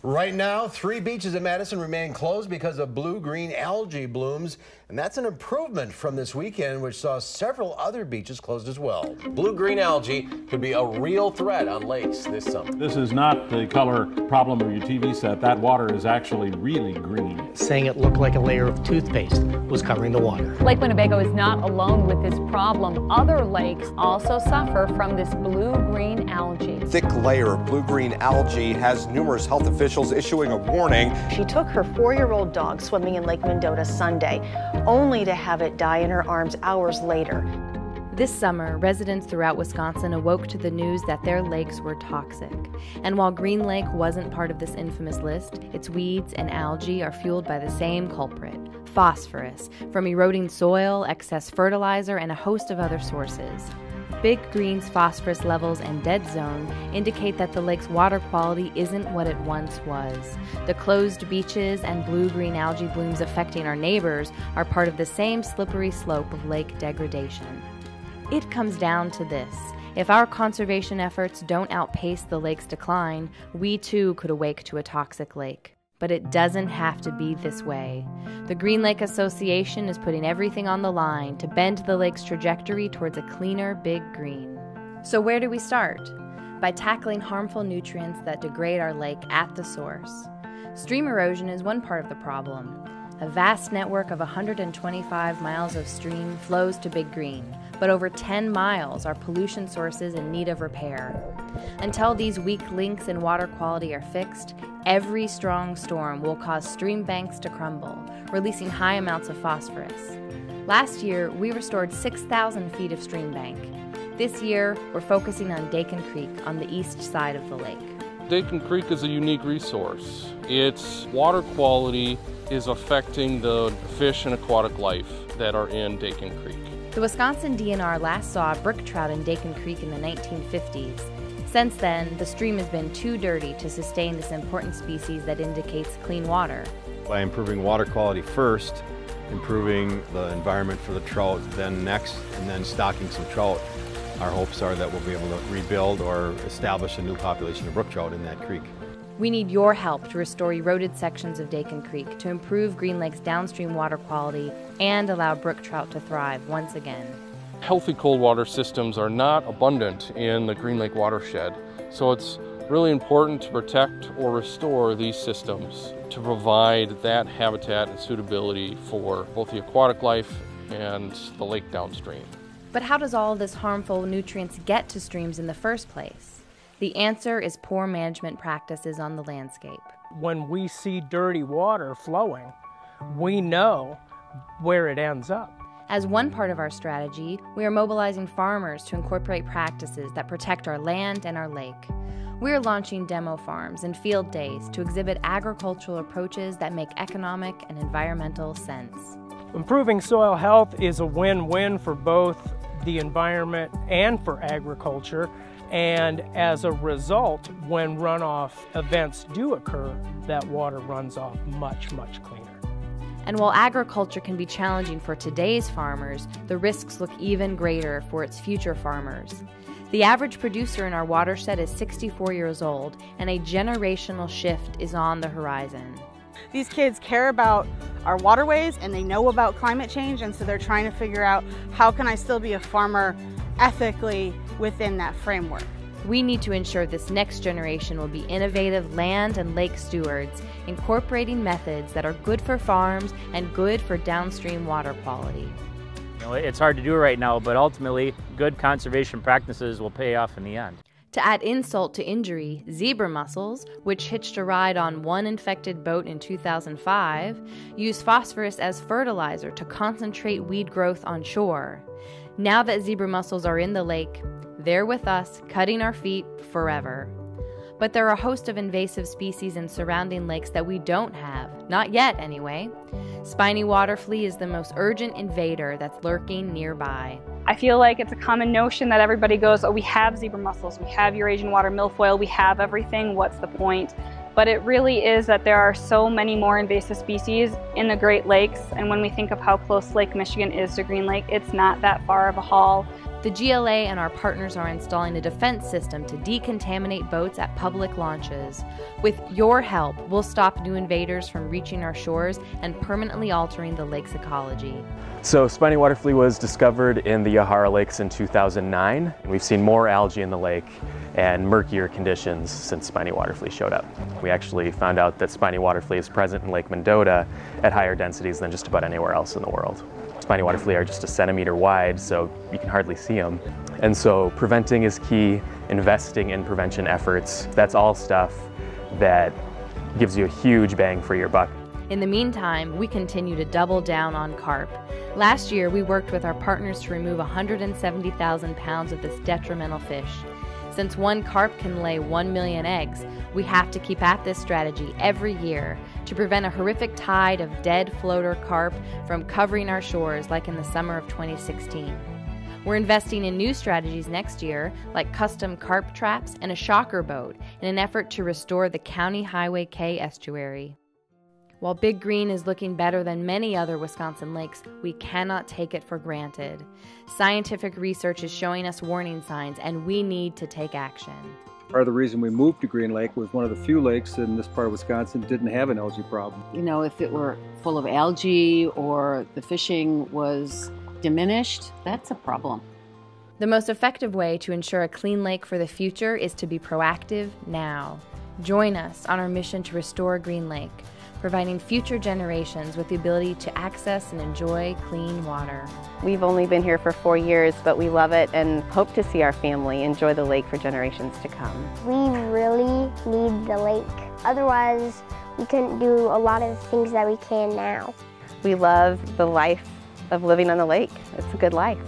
Right now, 3 beaches in Madison remain closed because of blue-green algae blooms, and that's an improvement from this weekend, which saw several other beaches closed as well. Blue-green algae could be a real threat on lakes this summer. This is not the color problem of your TV set. That water is actually really green. Saying it looked like a layer of toothpaste was covering the water. Lake Winnebago is not alone with this problem. Other lakes also suffer from this blue-green algae. Thick layer of blue-green algae has numerous health officials issuing a warning. She took her 4-year-old dog swimming in Lake Mendota Sunday, only to have it die in her arms hours later. This summer, residents throughout Wisconsin awoke to the news that their lakes were toxic. And while Green Lake wasn't part of this infamous list, its weeds and algae are fueled by the same culprit, phosphorus, from eroding soil, excess fertilizer, and a host of other sources. Big Green's phosphorus levels and dead zone indicate that the lake's water quality isn't what it once was. The closed beaches and blue-green algae blooms affecting our neighbors are part of the same slippery slope of lake degradation. It comes down to this. If our conservation efforts don't outpace the lake's decline, we too could awake to a toxic lake. But it doesn't have to be this way. The Green Lake Association is putting everything on the line to bend the lake's trajectory towards a cleaner Big Green. So where do we start? By tackling harmful nutrients that degrade our lake at the source. Stream erosion is one part of the problem. A vast network of 125 miles of stream flows to Big Green, but over 10 miles are pollution sources in need of repair. Until these weak links in water quality are fixed, every strong storm will cause stream banks to crumble, releasing high amounts of phosphorus. Last year, we restored 6,000 feet of stream bank. This year, we're focusing on Dakin Creek on the east side of the lake. Dakin Creek is a unique resource. Its water quality is affecting the fish and aquatic life that are in Dakin Creek. The Wisconsin DNR last saw brook trout in Dakin Creek in the 1950s. Since then, the stream has been too dirty to sustain this important species that indicates clean water. By improving water quality first, improving the environment for the trout, then next, and then stocking some trout, our hopes are that we'll be able to rebuild or establish a new population of brook trout in that creek. We need your help to restore eroded sections of Dakin Creek to improve Green Lake's downstream water quality and allow brook trout to thrive once again. Healthy cold water systems are not abundant in the Green Lake watershed, so it's really important to protect or restore these systems to provide that habitat and suitability for both the aquatic life and the lake downstream. But how does all of this harmful nutrients get to streams in the first place? The answer is poor management practices on the landscape. When we see dirty water flowing, we know where it ends up. As one part of our strategy, we are mobilizing farmers to incorporate practices that protect our land and our lake. We are launching demo farms and field days to exhibit agricultural approaches that make economic and environmental sense. Improving soil health is a win-win for both the environment and for agriculture. And as a result, when runoff events do occur, that water runs off much, much cleaner. And while agriculture can be challenging for today's farmers, the risks look even greater for its future farmers. The average producer in our watershed is 64 years old, and a generational shift is on the horizon. These kids care about our waterways and they know about climate change, and so they're trying to figure out, how can I still be a farmer ethically within that framework? We need to ensure this next generation will be innovative land and lake stewards, incorporating methods that are good for farms and good for downstream water quality. You know, it's hard to do right now, but ultimately, good conservation practices will pay off in the end. To add insult to injury, zebra mussels, which hitched a ride on one infected boat in 2005, use phosphorus as fertilizer to concentrate weed growth on shore. Now that zebra mussels are in the lake, they're with us, cutting our feet forever. But there are a host of invasive species in surrounding lakes that we don't have, not yet anyway. Spiny water flea is the most urgent invader that's lurking nearby. I feel like it's a common notion that everybody goes, oh, we have zebra mussels, we have Eurasian water milfoil, we have everything, what's the point? But it really is that there are so many more invasive species in the Great Lakes, and when we think of how close Lake Michigan is to Green Lake, it's not that far of a haul. The GLA and our partners are installing a defense system to decontaminate boats at public launches. With your help, we'll stop new invaders from reaching our shores and permanently altering the lake's ecology. So spiny water flea was discovered in the Yahara Lakes in 2009, and we've seen more algae in the lake and murkier conditions since spiny water flea showed up. We actually found out that spiny water flea is present in Lake Mendota at higher densities than just about anywhere else in the world. Spiny water flea are just a centimeter wide, so you can hardly see them. And so preventing is key, investing in prevention efforts, that's all stuff that gives you a huge bang for your buck. In the meantime, we continue to double down on carp. Last year, we worked with our partners to remove 170,000 pounds of this detrimental fish. Since one carp can lay 1 million eggs, we have to keep at this strategy every year to prevent a horrific tide of dead floater carp from covering our shores like in the summer of 2016. We're investing in new strategies next year, like custom carp traps and a shocker boat, in an effort to restore the County Highway K estuary. While Big Green is looking better than many other Wisconsin lakes, we cannot take it for granted. Scientific research is showing us warning signs, and we need to take action. Part of the reason we moved to Green Lake was one of the few lakes in this part of Wisconsin didn't have an algae problem. You know, if it were full of algae or the fishing was diminished, that's a problem. The most effective way to ensure a clean lake for the future is to be proactive now. Join us on our mission to restore Green Lake, providing future generations with the ability to access and enjoy clean water. We've only been here for 4 years, but we love it and hope to see our family enjoy the lake for generations to come. We really need the lake. Otherwise, we couldn't do a lot of the things that we can now. We love the life of living on the lake. It's a good life.